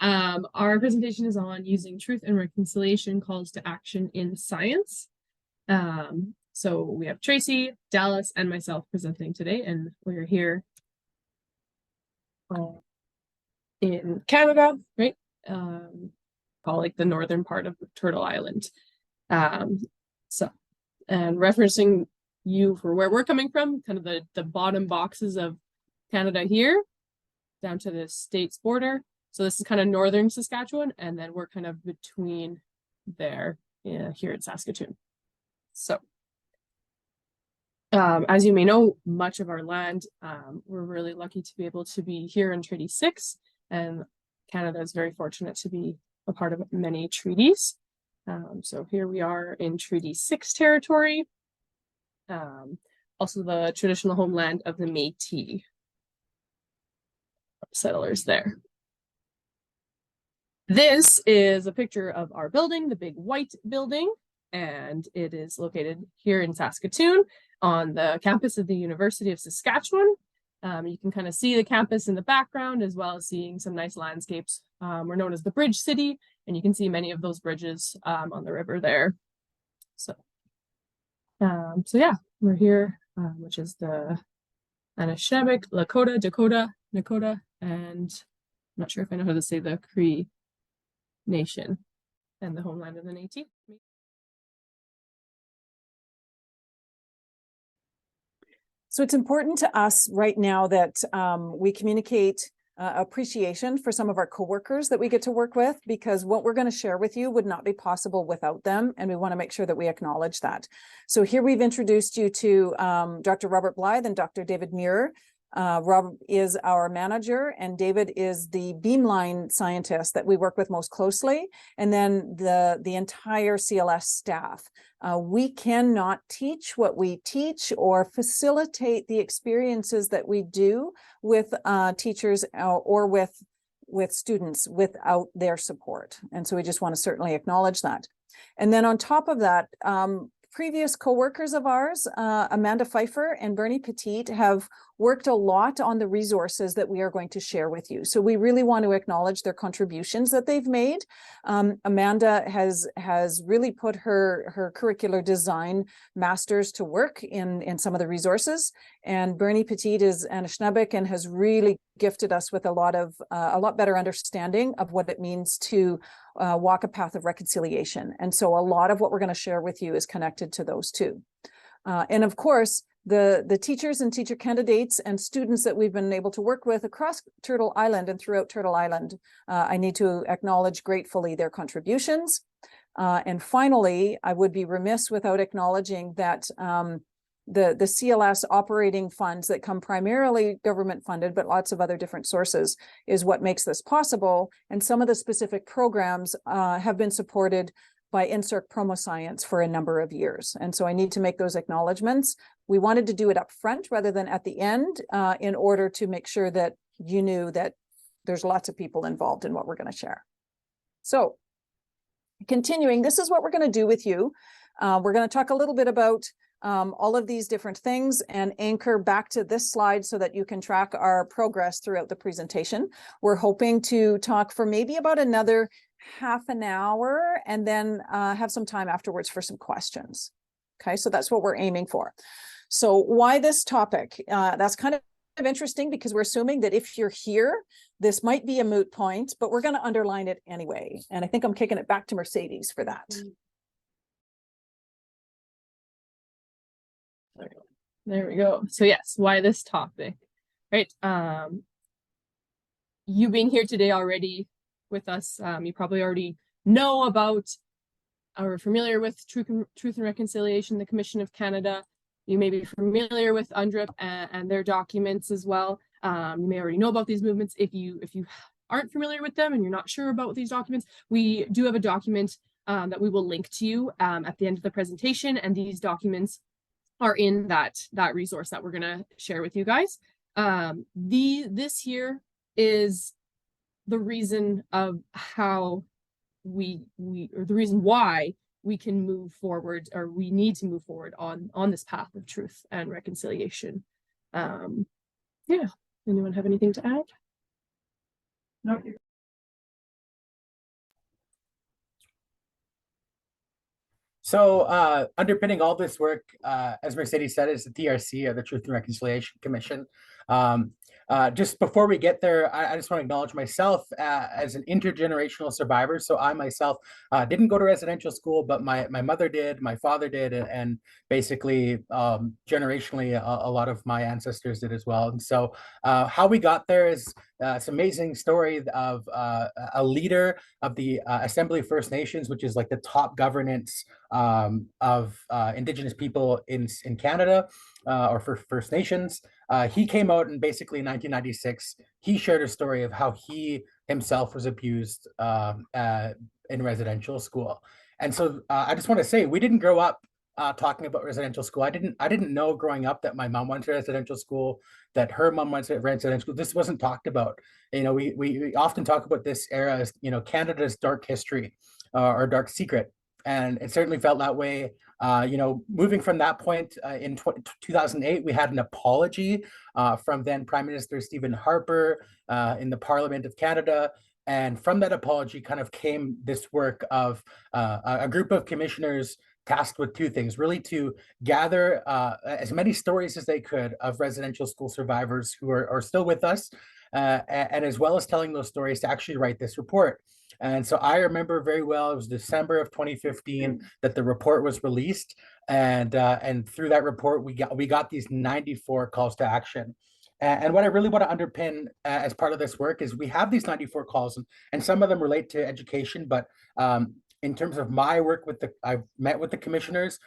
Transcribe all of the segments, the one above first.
Our presentation is on using truth and reconciliation calls to action in science. So we have Tracy, Dallas, and myself presenting today, and we're here in Canada, right? Call like the northern part of Turtle Island. And referencing you for where we're coming from, kind of the bottom boxes of Canada here, down to the state's border. So this is kind of northern Saskatchewan, and then we're kind of between there, here in Saskatoon. So, as you may know, much of our land, we're really lucky to be able to be here in Treaty 6, and Canada is very fortunate to be a part of many treaties. So here we are in Treaty 6 territory, also the traditional homeland of the Métis settlers there. This is a picture of our building, the big white building, and it is located here in Saskatoon on the campus of the University of Saskatchewan. You can kind of see the campus in the background, as well as seeing some nice landscapes. We're known as the Bridge City, and you can see many of those bridges on the river there. So yeah, we're here, which is the Anishinaabe, Lakota, Dakota, Nakota, and I'm not sure if I know how to say the Cree Nation and the homeland of the Métis. So it's important to us right now that we communicate appreciation for some of our coworkers that we get to work with, because what we're going to share with you would not be possible without them, and we want to make sure that we acknowledge that. So here we've introduced you to Dr. Robert Blythe and Dr. David Muir. Rob is our manager, and David is the beamline scientist that we work with most closely, and then the entire CLS staff. We cannot teach what we teach or facilitate the experiences that we do with teachers or with students without their support. And so we just want to certainly acknowledge that. And then on top of that, previous co-workers of ours, Amanda Pfeiffer and Bernie Petit, have worked a lot on the resources that we are going to share with you. So we really want to acknowledge their contributions that they've made. Amanda has really put her curricular design masters to work in some of the resources. And Bernie Petit is Anishinaabe and has really gifted us with a lot better understanding of what it means to walk a path of reconciliation. And so a lot of what we're going to share with you is connected to those two. And of course, the teachers and teacher candidates and students that we've been able to work with across Turtle Island and throughout Turtle Island, I need to acknowledge gratefully their contributions. And finally, I would be remiss without acknowledging that the CLS operating funds that come primarily government funded, but lots of other different sources, is what makes this possible. And some of the specific programs have been supported by INSERC Promo Science for a number of years. And so I need to make those acknowledgements. We wanted to do it up front rather than at the end in order to make sure that you knew that there's lots of people involved in what we're going to share. So continuing, this is what we're going to do with you. We're going to talk a little bit about all of these different things and anchor back to this slide so that you can track our progress throughout the presentation. We're hoping to talk for maybe about another half an hour and then have some time afterwards for some questions. Okay, so that's what we're aiming for. So why this topic? That's kind of interesting because we're assuming that if you're here, this might be a moot point, but we're going to underline it anyway. And I think I'm kicking it back to Mercedes for that. There we go. So yes, why this topic, right? You being here today already with us, you probably already know about or are familiar with Truth and Reconciliation, the Commission of Canada. You may be familiar with UNDRIP and their documents as well. You may already know about these movements. If you aren't familiar with them and you're not sure about these documents, we do have a document that we will link to you at the end of the presentation, and these documents are in that resource that we're going to share with you guys. This here is the reason of how or the reason why we can move forward, or we need to move forward on this path of truth and reconciliation. Yeah, anyone have anything to add? So underpinning all this work, as Mercedes said, is the TRC, or the Truth and Reconciliation Commission. Just before we get there, I just want to acknowledge myself as an intergenerational survivor. So I myself didn't go to residential school, but my mother did, my father did, and basically generationally, a lot of my ancestors did as well. And so how we got there is this amazing story of a leader of the Assembly of First Nations, which is like the top governance of Indigenous people in Canada, or for First Nations. He came out and basically in 1996, he shared a story of how he himself was abused in residential school. And so I just want to say, we didn't grow up talking about residential school. I didn't know growing up that my mom went to residential school, that her mom went to residential school. This wasn't talked about. You know, we often talk about this era as, you know, Canada's dark history or dark secret. And it certainly felt that way. You know, moving from that point in 2008, we had an apology from then Prime Minister Stephen Harper in the Parliament of Canada. And from that apology kind of came this work of a group of commissioners tasked with two things: really to gather as many stories as they could of residential school survivors who are still with us, and as well as telling those stories, to actually write this report. And so I remember very well, it was December of 2015 that the report was released. And through that report, we got these 94 calls to action. And what I really want to underpin as part of this work is we have these 94 calls, and some of them relate to education, but in terms of my work I've met with the commissioners,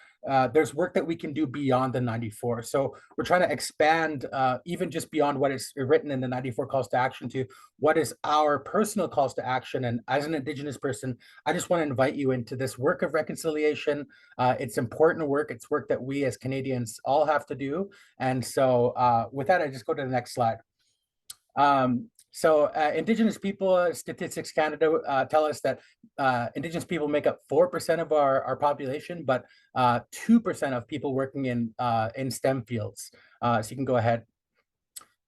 there's work that we can do beyond the 94. So we're trying to expand even just beyond what is written in the 94 calls to action to what is our personal calls to action. And as an Indigenous person, I just want to invite you into this work of reconciliation. It's important work. It's work that we as Canadians all have to do. And so with that, I just go to the next slide. So Indigenous people, Statistics Canada tell us that Indigenous people make up 4% of our population, but 2% of people working in STEM fields. So you can go ahead.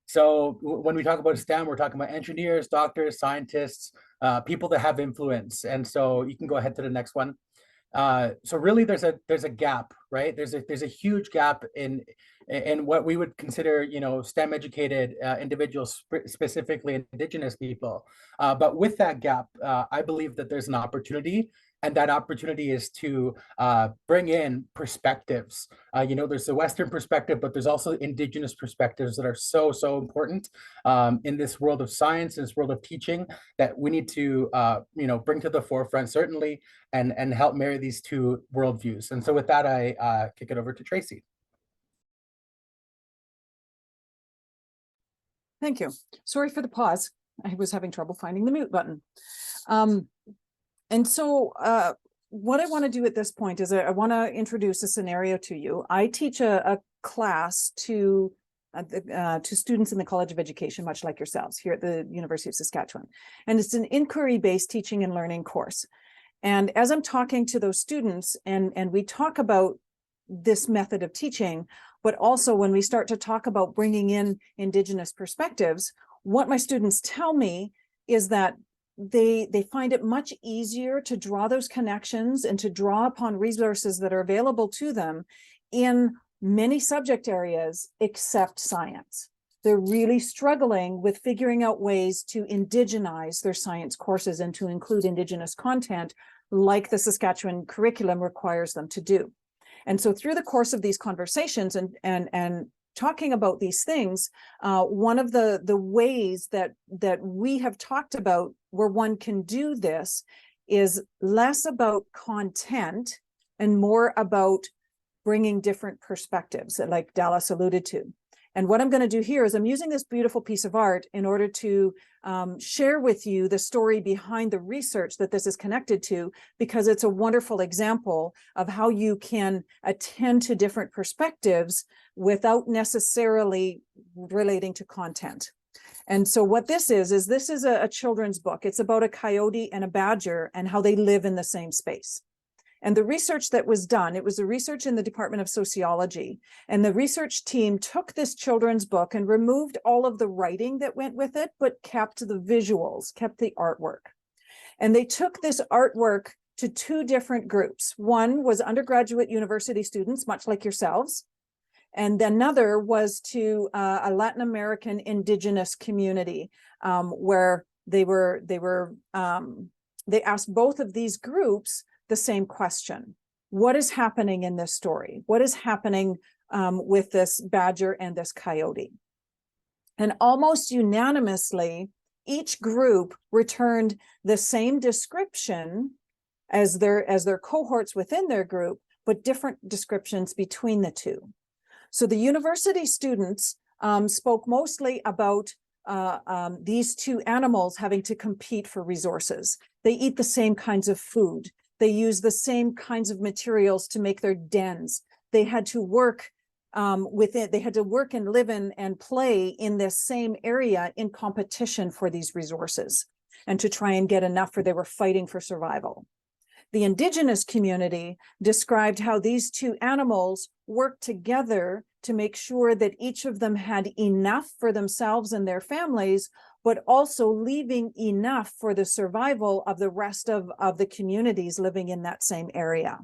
So when we talk about STEM, we're talking about engineers, doctors, scientists, people that have influence. And so you can go ahead to the next one. So really there's a gap, right? There's a huge gap in what we would consider, you know, STEM educated individuals, specifically Indigenous people. But with that gap, I believe that there's an opportunity, and that opportunity is to bring in perspectives. You know, there's the Western perspective, but there's also Indigenous perspectives that are so important in this world of science, in this world of teaching, that we need to, you know, bring to the forefront, certainly, and help marry these two worldviews. And so with that, I kick it over to Tracy. Thank you. Sorry for the pause. I was having trouble finding the mute button. And so what I want to do at this point is I want to introduce a scenario to you. I teach a class to students in the College of Education, much like yourselves here at the University of Saskatchewan. And it's an inquiry-based teaching and learning course. And as I'm talking to those students, and we talk about this method of teaching, but also when we start to talk about bringing in Indigenous perspectives, what my students tell me is that they find it much easier to draw those connections and to draw upon resources that are available to them in many subject areas except science. They're really struggling with figuring out ways to indigenize their science courses and to include Indigenous content like the Saskatchewan curriculum requires them to do. And so through the course of these conversations and talking about these things, one of the ways that we have talked about where one can do this is less about content and more about bringing different perspectives, like Dallas alluded to. And what I'm going to do here is I'm using this beautiful piece of art in order to share with you the story behind the research that this is connected to, because it's a wonderful example of how you can attend to different perspectives without necessarily relating to content. And so what this is a children's book. It's about a coyote and a badger and how they live in the same space. And the research that was done, it was the research in the Department of Sociology. And the research team took this children's book and removed all of the writing that went with it, but kept the visuals, kept the artwork. And they took this artwork to two different groups. One was undergraduate university students, much like yourselves. And another was to a Latin American Indigenous community, where they asked both of these groups the same question. What is happening in this story? What is happening with this badger and this coyote? And almost unanimously, each group returned the same description as their cohorts within their group, but different descriptions between the two. So the university students spoke mostly about these two animals having to compete for resources. They eat the same kinds of food. They use the same kinds of materials to make their dens. They had to work they had to work and live in and play in this same area in competition for these resources and to try and get enough, for they were fighting for survival. The Indigenous community described how these two animals worked together to make sure that each of them had enough for themselves and their families, but also leaving enough for the survival of the rest of the communities living in that same area.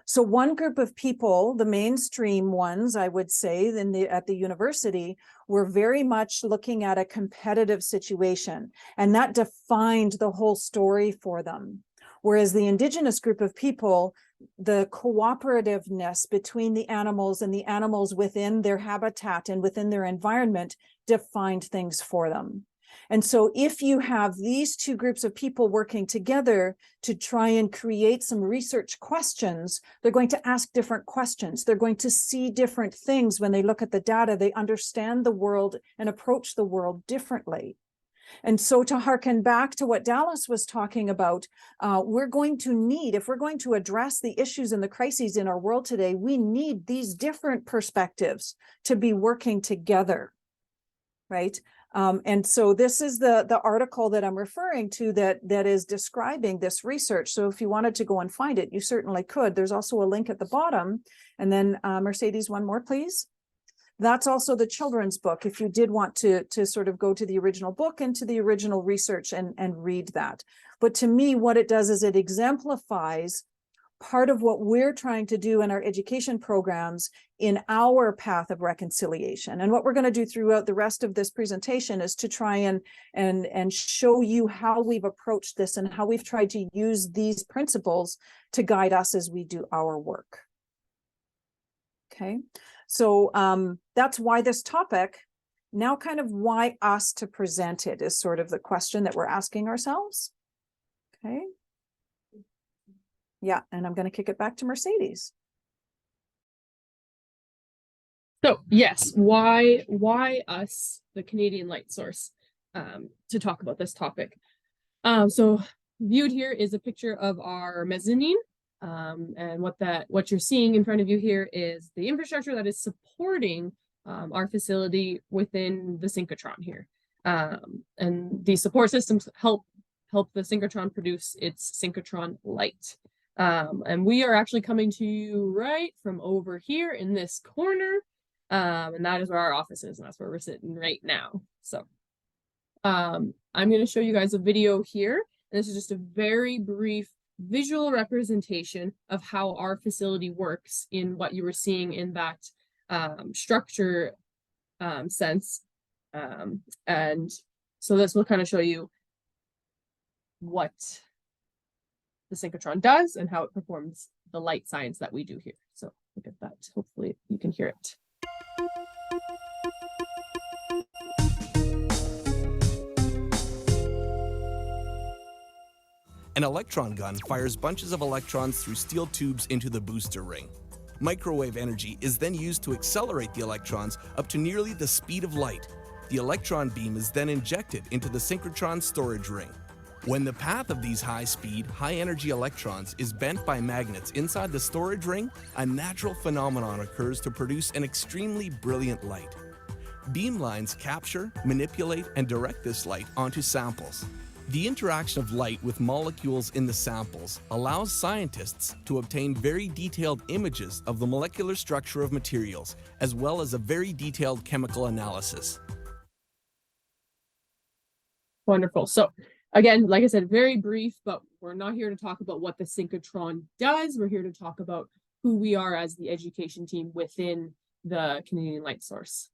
So one group of people, the mainstream ones, I would say, at the university, were very much looking at a competitive situation, and that defined the whole story for them. Whereas the Indigenous group of people, the cooperativeness between the animals and the animals within their habitat and within their environment defined things for them. And so if you have these two groups of people working together to try and create some research questions, they're going to ask different questions. They're going to see different things when they look at the data. They understand the world and approach the world differently. And so to hearken back to what Dallas was talking about, we're going to need, if we're going to address the issues and the crises in our world today, we need these different perspectives to be working together, right? And so this is the article that I'm referring to that is describing this research. So if you wanted to go and find it, you certainly could. There's also a link at the bottom. And then Mercedes, one more, please. That's also the children's book, if you did want to sort of go to the original book and to the original research and read that. But to me, what it does is it exemplifies part of what we're trying to do in our education programs in our path of reconciliation. And what we're going to do throughout the rest of this presentation is to try and show you how we've approached this and how we've tried to use these principles to guide us as we do our work. Okay. So that's why this topic, now kind of why us to present it, is sort of the question that we're asking ourselves. Okay. Yeah, and I'm going to kick it back to Mercedes. So yes, why us, the Canadian light source, to talk about this topic? So viewed here is a picture of our mezzanine. And what you're seeing in front of you here is the infrastructure that is supporting our facility within the synchrotron here. And these support systems help the synchrotron produce its synchrotron light. And we are actually coming to you right from over here in this corner. And that is where our office is, and that's where we're sitting right now. So I'm going to show you guys a video here. And this is just a very brief visual representation of how our facility works in what you were seeing in that structure sense. And so this will kind of show you what the synchrotron does and how it performs the light science that we do here. So look at that. Hopefully you can hear it. An electron gun fires bunches of electrons through steel tubes into the booster ring. Microwave energy is then used to accelerate the electrons up to nearly the speed of light. The electron beam is then injected into the synchrotron storage ring. When the path of these high-speed, high-energy electrons is bent by magnets inside the storage ring, a natural phenomenon occurs to produce an extremely brilliant light. Beam lines capture, manipulate, and direct this light onto samples. The interaction of light with molecules in the samples allows scientists to obtain very detailed images of the molecular structure of materials, as well as a very detailed chemical analysis. Wonderful. So again, like I said, very brief, but we're not here to talk about what the synchrotron does. We're here to talk about who we are as the education team within the Canadian Light Source.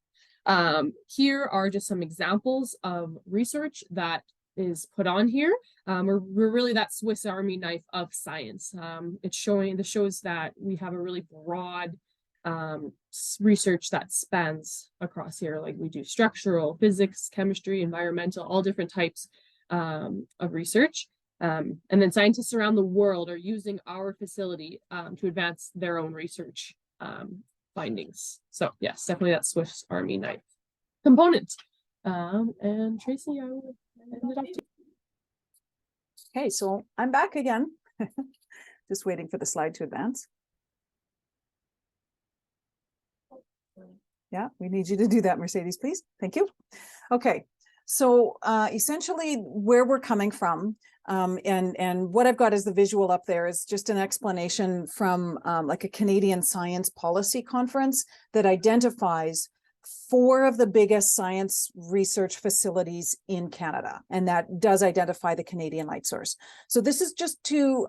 Here are just some examples of research that is put on here. We're really that Swiss Army knife of science. This shows that we have a really broad research that spans across here. Like we do structural, physics, chemistry, environmental, all different types of research. And then scientists around the world are using our facility to advance their own research findings. So yes, definitely that Swiss Army knife component. And Tracy, I will hand it off to you. Okay, so I'm back again. Just waiting for the slide to advance. Yeah, we need you to do that, Mercedes, please. Thank you. Okay, so essentially where we're coming from, and what I've got as the visual up there is just an explanation from like a Canadian science policy conference that identifies 4 of the biggest science research facilities in Canada, and that does identify the Canadian Light Source. So this is just to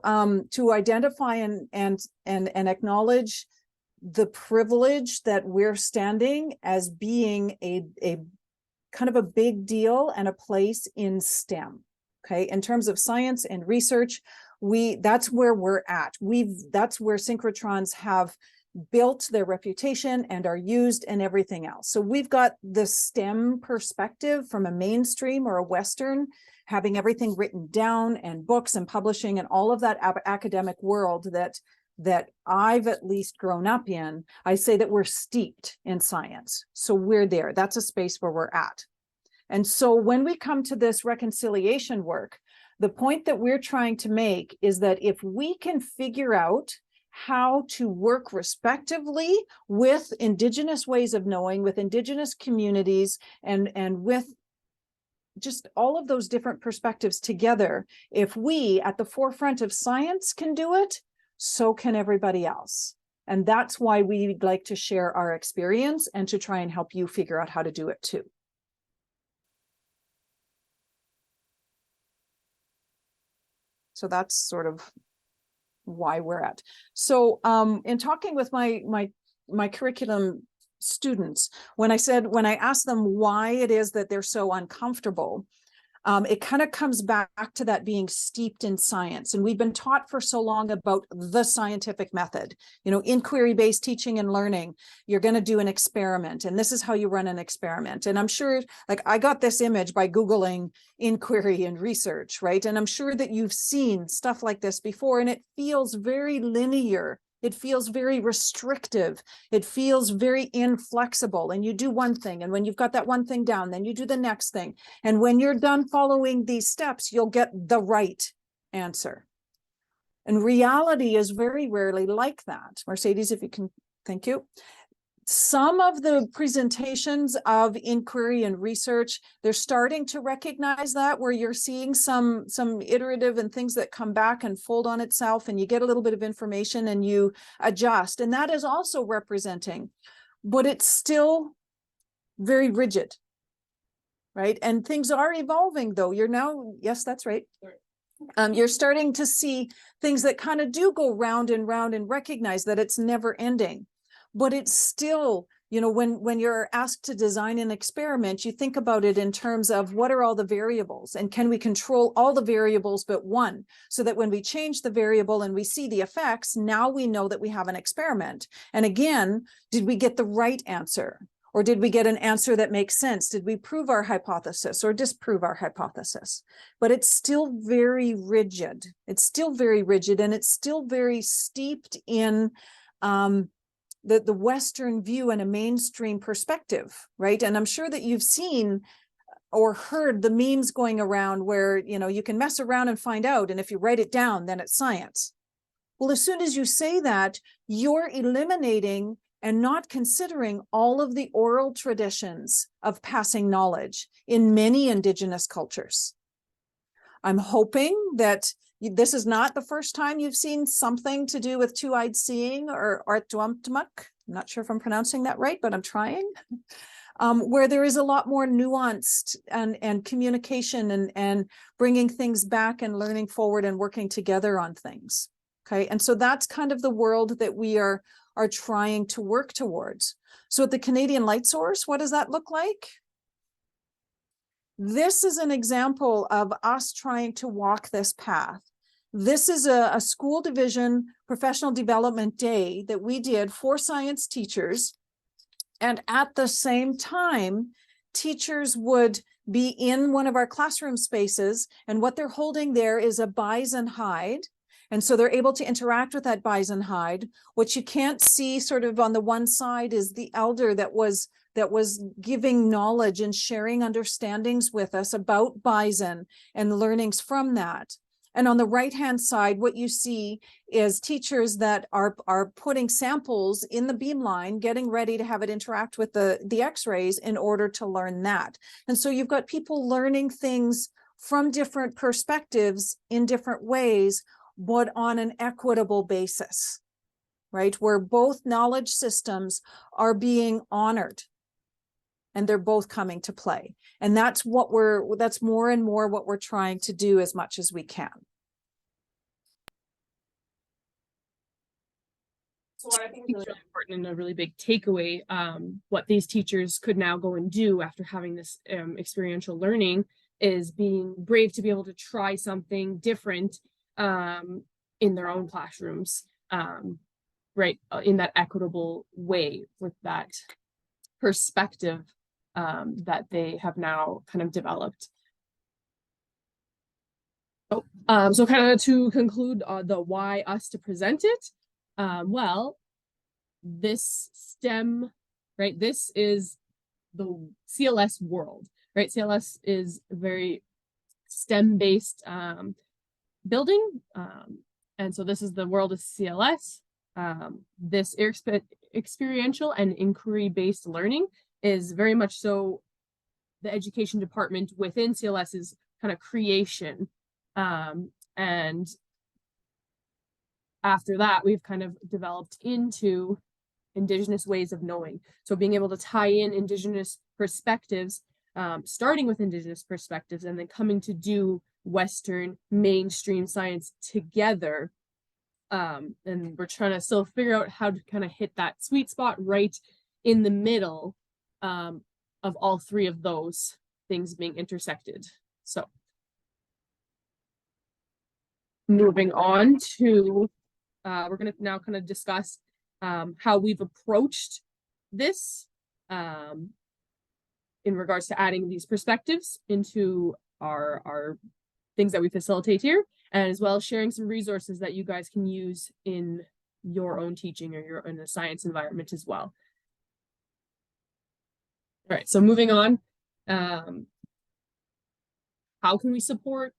identify and acknowledge the privilege that we're standing as being a kind of a big deal and a place in STEM. Okay, in terms of science and research, that's where we're at. That's where synchrotrons have built their reputation and are used and everything else. So we've got the STEM perspective from a mainstream or a Western, having everything written down and books and publishing and all of that academic world that I've at least grown up in. I say that we're steeped in science. So we're there. That's a space where we're at. And so when we come to this reconciliation work, the point that we're trying to make is that if we can figure out how to work respectively with Indigenous ways of knowing, with Indigenous communities, and with just all of those different perspectives together, if we at the forefront of science can do it, so can everybody else. And that's why we'd like to share our experience and to try and help you figure out how to do it too. So that's sort of why we're at. So in talking with my curriculum students, when I asked them why it is that they're so uncomfortable, it kind of comes back to that being steeped in science. And we've been taught for so long about the scientific method, inquiry-based teaching and learning. You're going to do an experiment, and this is how you run an experiment. And I'm sure, like, I got this image by Googling inquiry and research, right? And I'm sure that you've seen stuff like this before, and it feels very linear. It feels very restrictive. It feels very inflexible. And you do one thing, and when you've got that one thing down, then you do the next thing. And when you're done following these steps, you'll get the right answer. And reality is very rarely like that. Mercedes, if you can, thank you. Some of the presentations of inquiry and research, they're starting to recognize that, where you're seeing some iterative and things that come back and fold on itself, and you get a little bit of information and you adjust. And that is also representing, but it's still very rigid, right? And things are evolving though. You're now, yes, that's right. You're starting to see things that kind of do go round and round and recognize that it's never ending. But it's still, when you're asked to design an experiment, you think about it in terms of what are all the variables, and can we control all the variables but one, so that when we change the variable and we see the effects, now we know that we have an experiment. And again, did we get the right answer? Or did we get an answer that makes sense? Did we prove our hypothesis or disprove our hypothesis? But it's still very rigid. It's still very rigid, and it's still very steeped in the Western view and a mainstream perspective, right? And I'm sure that you've seen or heard the memes going around where, you can mess around and find out, and if you write it down, then it's science. Well, as soon as you say that, you're eliminating and not considering all of the oral traditions of passing knowledge in many Indigenous cultures. I'm hoping that this is not the first time you've seen something to do with two-eyed seeing or Ārtduamtmuk. I'm not sure if I'm pronouncing that right, but I'm trying. Where there is a lot more nuanced and communication and bringing things back and learning forward and working together on things. Okay, and so that's kind of the world that we are trying to work towards. So at the Canadian Light Source, what does that look like? This is an example of us trying to walk this path. This is a school division professional development day that we did for science teachers. And at the same time, teachers would be in one of our classroom spaces, and what they're holding there is a bison hide. And so they're able to interact with that bison hide. What you can't see sort of on the one side is the elder that was giving knowledge and sharing understandings with us about bison and the learnings from that. And on the right-hand side, what you see is teachers that are putting samples in the beamline, getting ready to have it interact with the x-rays in order to learn that. And so you've got people learning things from different perspectives in different ways, but on an equitable basis, right? Where both knowledge systems are being honored and they're both coming to play. And that's that's more and more what we're trying to do as much as we can. So what I think is really important and a really big takeaway, what these teachers could now go and do after having this experiential learning is being brave to be able to try something different in their own classrooms, right, in that equitable way with that perspective that they have now kind of developed. So kind of to conclude the why us to present it, well, this STEM, right, this is the CLS world, right? CLS is a very STEM-based building, and so this is the world of CLS. This experiential and inquiry-based learning is very much so the education department within CLS's kind of creation. And after that, we've kind of developed into Indigenous ways of knowing. So being able to tie in Indigenous perspectives, starting with Indigenous perspectives, and then coming to do Western mainstream science together. And we're trying to still figure out how to kind of hit that sweet spot right in the middle of all three of those things being intersected. So moving on to, we're going to now kind of discuss how we've approached this in regards to adding these perspectives into our things that we facilitate here, and as well as sharing some resources that you guys can use in your own teaching or in a science environment as well. All right, so moving on, how can we support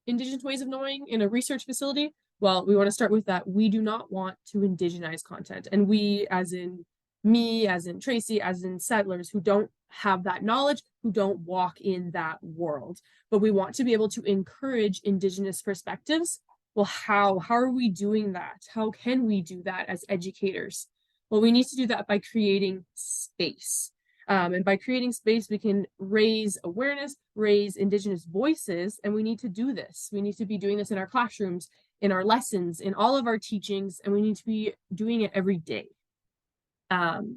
Indigenous ways of knowing in a research facility? Well, we want to start with that. We do not want to indigenize content. And we, as in me, as in Tracy, as in settlers who don't have that knowledge, who don't walk in that world, but we want to be able to encourage Indigenous perspectives. Well, how are we doing that? How can we do that as educators? Well, we need to do that by creating space. And by creating space, we can raise awareness, raise Indigenous voices, and we need to do this. We need to be doing this in our classrooms, in our lessons, in all of our teachings, and we need to be doing it every day.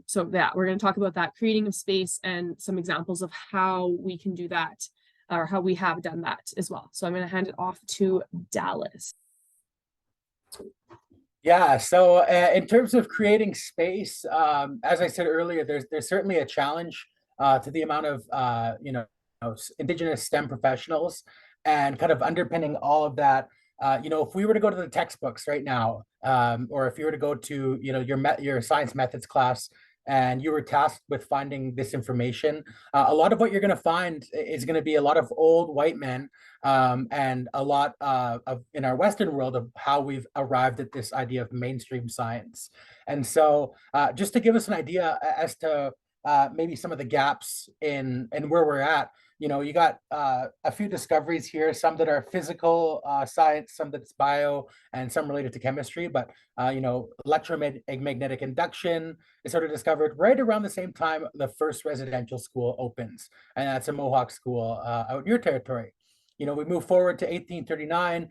So yeah, we're going to talk about that, creating a space and some examples of how we can do that, or how we have done that as well. So I'm going to hand it off to Dallas. Yeah, so in terms of creating space, as I said earlier, there's certainly a challenge to the amount of Indigenous STEM professionals, and kind of underpinning all of that. If we were to go to the textbooks right now, or if you were to go to your science methods class, and you were tasked with finding this information, a lot of what you're going to find is going to be a lot of old white men, and a lot of in our Western world of how we've arrived at this idea of mainstream science. And so just to give us an idea as to maybe some of the gaps in where we're at, you got a few discoveries here, some that are physical science, some that's bio, and some related to chemistry. But electromagnetic induction is sort of discovered right around the same time the first residential school opens, and that's a Mohawk school out in your territory. We move forward to 1839,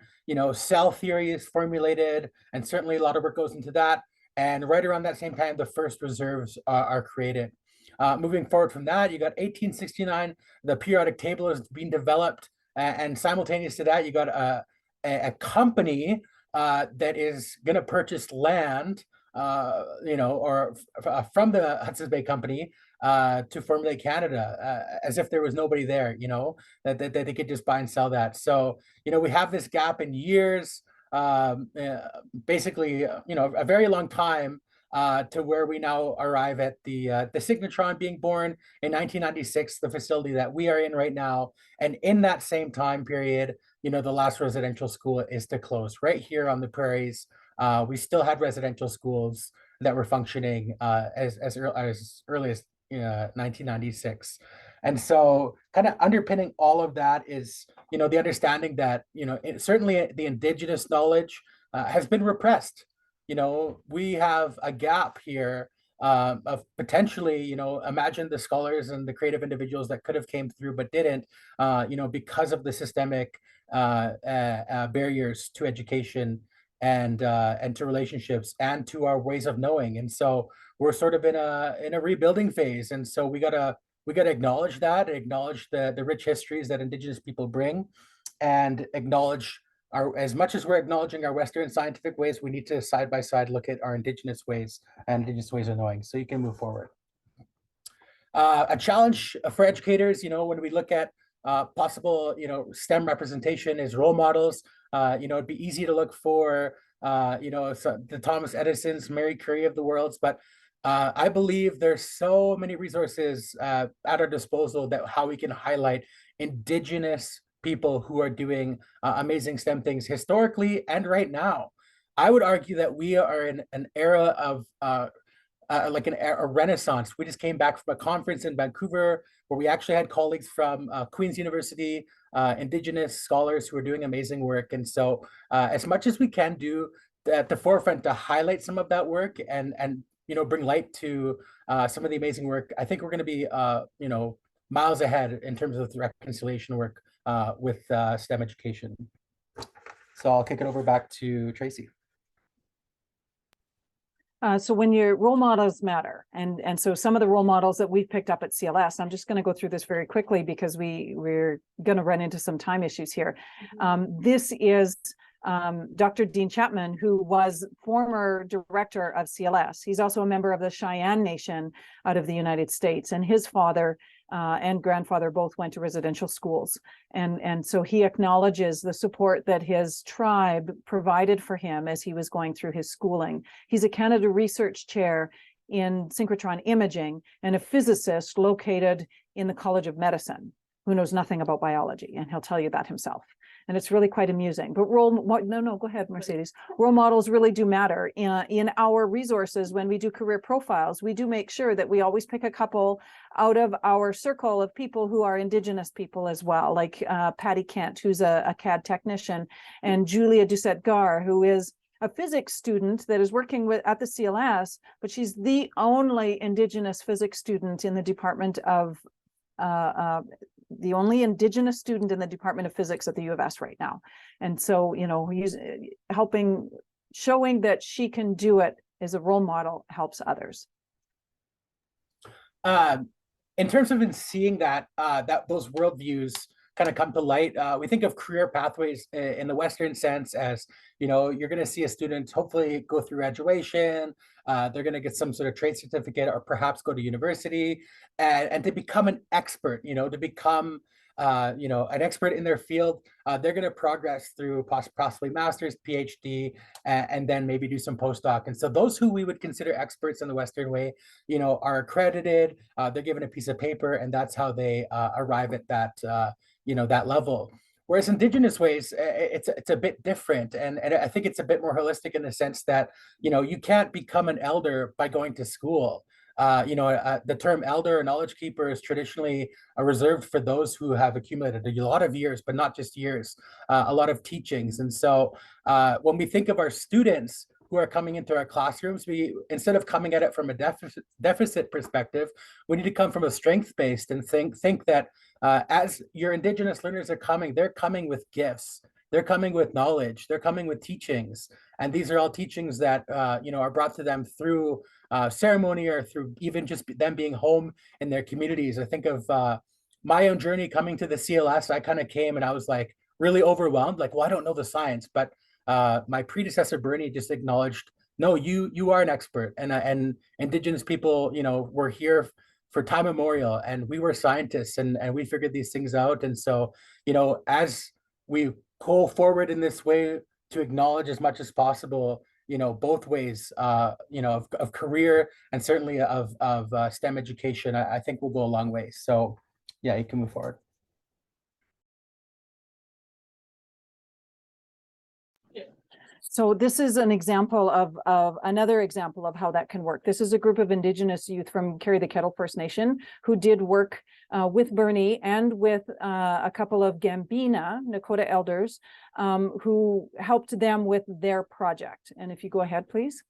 cell theory is formulated, and certainly a lot of work goes into that. And right around that same time, the first reserves are created. Moving forward from that, you got 1869, the periodic table is being developed, and simultaneous to that, you got a company that is going to purchase land, or from the Hudson's Bay Company to formulate Canada, as if there was nobody there, that they could just buy and sell that. So, we have this gap in years, basically, a very long time to where we now arrive at the synchrotron being born in 1996, the facility that we are in right now. And in that same time period, the last residential school is to close right here on the prairies. We still had residential schools that were functioning as early as 1996. And so kind of underpinning all of that is, the understanding that, certainly the Indigenous knowledge has been repressed. We have a gap here of potentially, imagine the scholars and the creative individuals that could have came through but didn't, because of the systemic barriers to education and to relationships and to our ways of knowing. And so we're sort of in a rebuilding phase. And so we gotta acknowledge that, acknowledge the rich histories that Indigenous people bring, and acknowledge as much as we're acknowledging our Western scientific ways, we need to side by side look at our Indigenous ways and Indigenous ways of knowing. So you can move forward. A challenge for educators, when we look at possible, STEM representation is role models. It'd be easy to look for, the Thomas Edisons, Marie Curie of the worlds, but I believe there's so many resources at our disposal that how we can highlight Indigenous people who are doing amazing STEM things historically and right now. I would argue that we are in an era of a renaissance. We just came back from a conference in Vancouver where we actually had colleagues from Queen's University, Indigenous scholars who are doing amazing work. And so as much as we can do at the forefront to highlight some of that work and bring light to some of the amazing work, I think we're going to be miles ahead in terms of the reconciliation work with STEM education. So I'll kick it over back to Tracy. So when your role models matter, and so some of the role models that we've picked up at CLS, I'm just going to go through this very quickly because we're going to run into some time issues here. This is Dr. Dean Chapman, who was former director of CLS. He's also a member of the Cheyenne Nation out of the United States, and his father and grandfather both went to residential schools. And so he acknowledges the support that his tribe provided for him as he was going through his schooling. He's a Canada Research Chair in synchrotron imaging and a physicist located in the College of Medicine who knows nothing about biology, and he'll tell you that himself. And it's really quite amusing. But go ahead, Mercedes. Role models really do matter. In our resources, when we do career profiles, we do make sure that we always pick a couple out of our circle of people who are Indigenous people as well, like Patty Kent, who's a CAD technician, and Julia Doucette-Gar, who is a physics student that is working at the CLS, but she's the only Indigenous physics student in the Department of the only Indigenous student in the Department of Physics at the U of S right now. And so, showing that she can do it as a role model helps others. In terms of seeing that those worldviews kind of come to light, we think of career pathways in the Western sense as, you're going to see a student hopefully go through graduation, they're going to get some sort of trade certificate or perhaps go to university and to become an expert, to become, an expert in their field. They're going to progress through possibly master's, PhD, and then maybe do some postdoc. And so those who we would consider experts in the Western way, are accredited, they're given a piece of paper, and that's how they arrive at that, that level. Whereas Indigenous ways, it's a bit different. And I think it's a bit more holistic in the sense that, you can't become an elder by going to school. The term elder or knowledge keeper is traditionally reserved for those who have accumulated a lot of years, but not just years, a lot of teachings. And so when we think of our students who are coming into our classrooms, we, instead of coming at it from a deficit perspective, we need to come from a strength-based and think that as your Indigenous learners are coming, they're coming with gifts. They're coming with knowledge. They're coming with teachings. And these are all teachings that, are brought to them through ceremony or through even just them being home in their communities. I think of my own journey coming to the CLS. I kind of came and I was like really overwhelmed, like, well, I don't know the science, but my predecessor, Bernie, just acknowledged, no, you are an expert. And Indigenous people, were here for time immemorial, and we were scientists and we figured these things out. And so, as we pull forward in this way to acknowledge as much as possible, both ways, of career and certainly of STEM education, I think will go a long way. So yeah, you can move forward. So this is an example of another example of how that can work. This is a group of Indigenous youth from the Kettle First Nation who did work with Bernie and with a couple of Gambina Nakota elders who helped them with their project. And if you go ahead, please.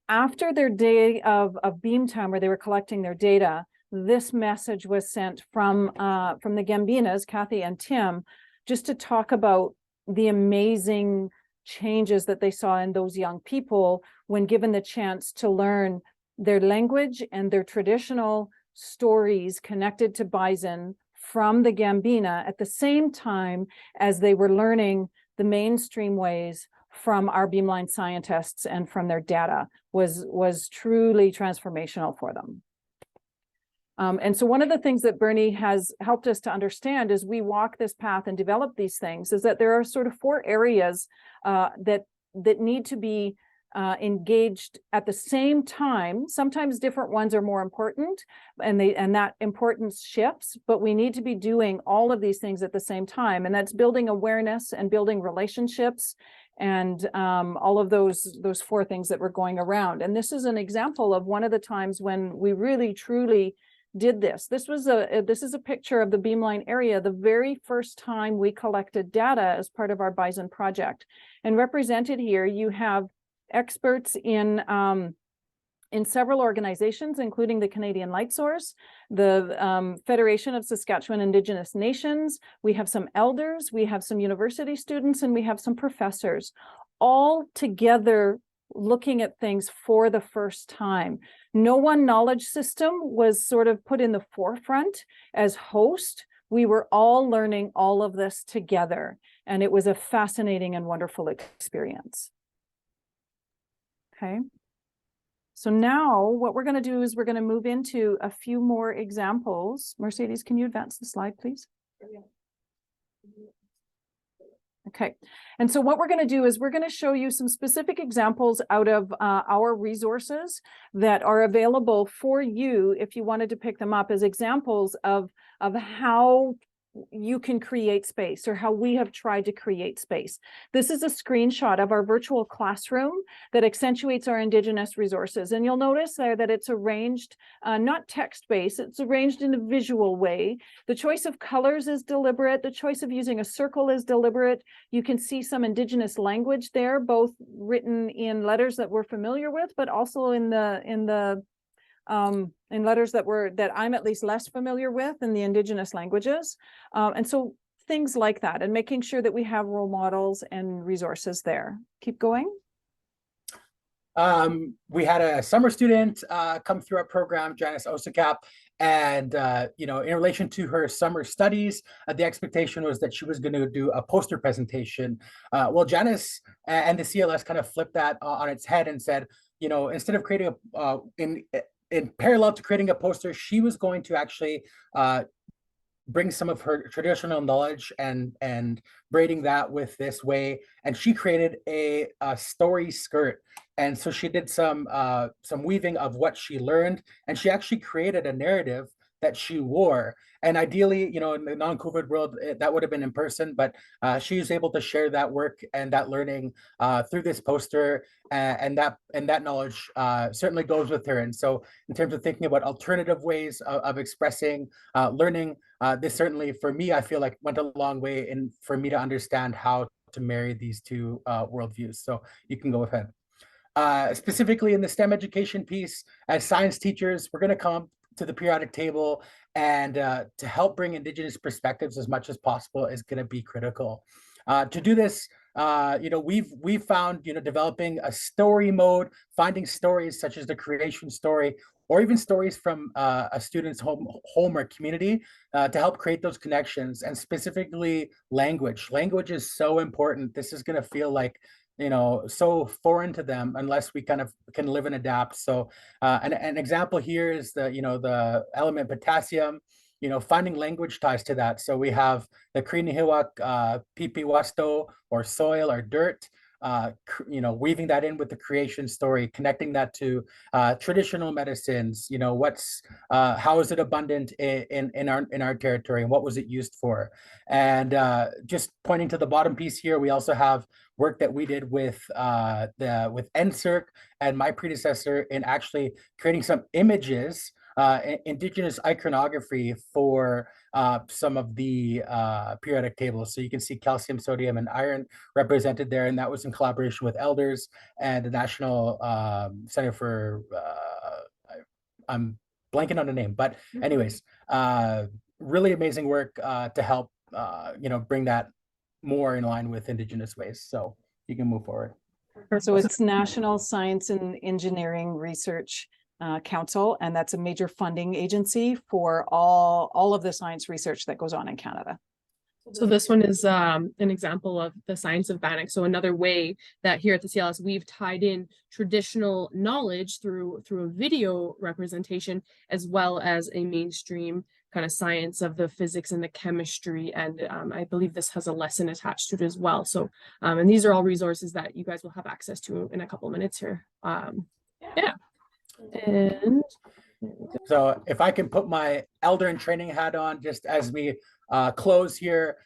After their day of beam time where they were collecting their data, this message was sent from the Gambinas, Kathy and Tim, just to talk about the amazing changes that they saw in those young people when given the chance to learn their language and their traditional stories connected to Bison from the Gambina at the same time as they were learning the mainstream ways from our beamline scientists and from their data was truly transformational for them. And so one of the things that Bernie has helped us to understand as we walk this path and develop these things is that there are sort of 4 areas that need to be engaged at the same time. Sometimes different ones are more important and that importance shifts, but we need to be doing all of these things at the same time. And that's building awareness and building relationships and all of those 4 things that we're going around. And this is an example of one of the times when we really, truly did this. This is a picture of the beamline area the very first time we collected data as part of our Bison project. And represented here, you have experts in several organizations, including the Canadian Light Source, the Federation of Saskatchewan Indigenous Nations. We have some elders, we have some university students, and we have some professors, all together looking at things for the first time. No one knowledge system was sort of put in the forefront as host. We were all learning all of this together, and it was a fascinating and wonderful experience. Okay. So now what we're going to do is we're going to move into a few more examples. Mercedes, can you advance the slide, please? Okay, and so what we're going to do is we're going to show you some specific examples out of our resources that are available for you if you wanted to pick them up as examples of how you can create space or how we have tried to create space. This is a screenshot of our virtual classroom that accentuates our Indigenous resources. And you'll notice there that it's arranged, not text-based, it's arranged in a visual way. The choice of colors is deliberate. The choice of using a circle is deliberate. You can see some Indigenous language there, both written in letters that we're familiar with, but also in letters that I'm at least less familiar with in the Indigenous languages. And so things like that, and making sure that we have role models and resources there. Keep going. We had a summer student come through our program, Janice Osakap, and in relation to her summer studies, the expectation was that she was going to do a poster presentation. Well, Janice and the CLS kind of flipped that on its head and said, instead of creating in parallel to creating a poster, she was going to actually bring some of her traditional knowledge and braiding that with this way. And she created a story skirt. And so she did some weaving of what she learned, and she actually created a narrative that she wore. And ideally, you know, in the non-COVID world, that would have been in person, but she was able to share that work and that learning through this poster, and that knowledge certainly goes with her. And so in terms of thinking about alternative ways of expressing learning, this certainly, for me, I feel like went a long way in for me to understand how to marry these two worldviews. So you can go ahead. Specifically in the STEM education piece, as science teachers, we're going to come to the periodic table, and to help bring Indigenous perspectives as much as possible is going to be critical. To do this, you know, we've found, you know, developing a story mode, finding stories such as the creation story, or even stories from a student's home or community to help create those connections. And specifically language. Language is so important. This is going to feel like, you know, so foreign to them unless we kind of can live and adapt. So an example here is the, you know, the element potassium, you know, finding language ties to that. So we have the Krinihiwak päÄwästo, or soil or dirt, you know, weaving that in with the creation story, connecting that to traditional medicines, you know, how is it abundant in our territory, and what was it used for? And just pointing to the bottom piece here, we also have work that we did with NSERC and my predecessor in actually creating some images, Indigenous iconography for some of the periodic tables. So you can see calcium, sodium, and iron represented there, and that was in collaboration with elders and the National Center for, I'm blanking on the name, but anyways, really amazing work to help, you know, bring that more in line with Indigenous ways. So you can move forward. So it's National Science and Engineering Research Council, and that's a major funding agency for all of the science research that goes on in Canada. So this one is an example of the science of Bannock. So another way that here at the CLS we've tied in traditional knowledge through a video representation, as well as a mainstream kind of science of the physics and the chemistry. And I believe this has a lesson attached to it as well. So and these are all resources that you guys will have access to in a couple of minutes here. Yeah. And so if I can put my elder in training hat on, just as we close here,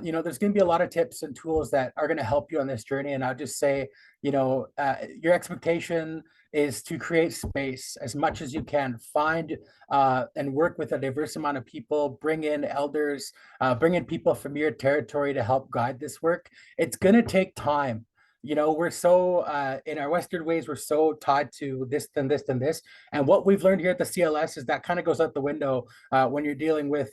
you know, there's going to be a lot of tips and tools that are going to help you on this journey. And I'll just say, you know, your expectation is to create space as much as you can, find and work with a diverse amount of people, bring in elders, bring in people from your territory to help guide this work. It's going to take time. You know, we're so, in our Western ways, we're so tied to this and this and this. And what we've learned here at the CLS is that kind of goes out the window when you're dealing with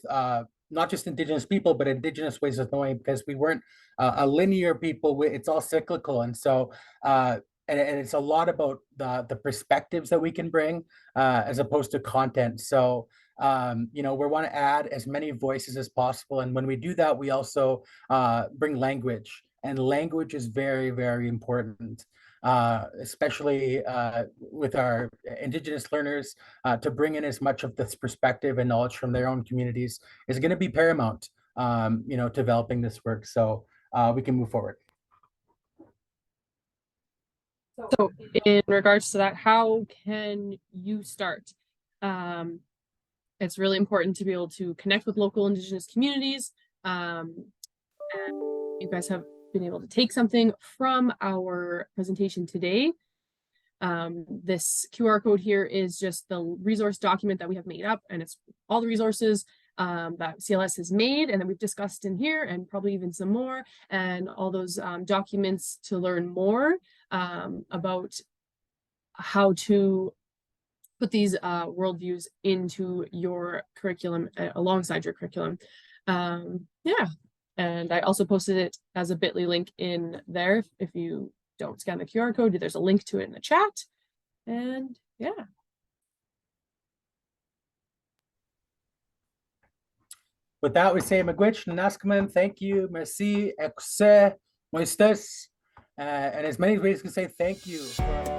not just Indigenous people, but Indigenous ways of knowing, because we weren't a linear people. It's all cyclical. And so, and it's a lot about the perspectives that we can bring as opposed to content. So, you know, we want to add as many voices as possible. And when we do that, we also bring language. And language is very, very important, especially with our Indigenous learners, to bring in as much of this perspective and knowledge from their own communities is going to be paramount, you know, developing this work. So we can move forward. so in regards to that, how can you start? It's really important to be able to connect with local Indigenous communities. And you guys have been able to take something from our presentation today. This QR code here is just the resource document that we have made up, and it's all the resources that CLS has made and that we've discussed in here, and probably even some more, and all those documents to learn more about how to put these worldviews into your curriculum alongside your curriculum. Yeah. And I also posted it as a bit.ly link in there. If you don't scan the QR code, there's a link to it in the chat. And yeah. With that, we say Miigwech, Naskaman, thank you, merci, Epse, Moistus, and as many ways can say thank you for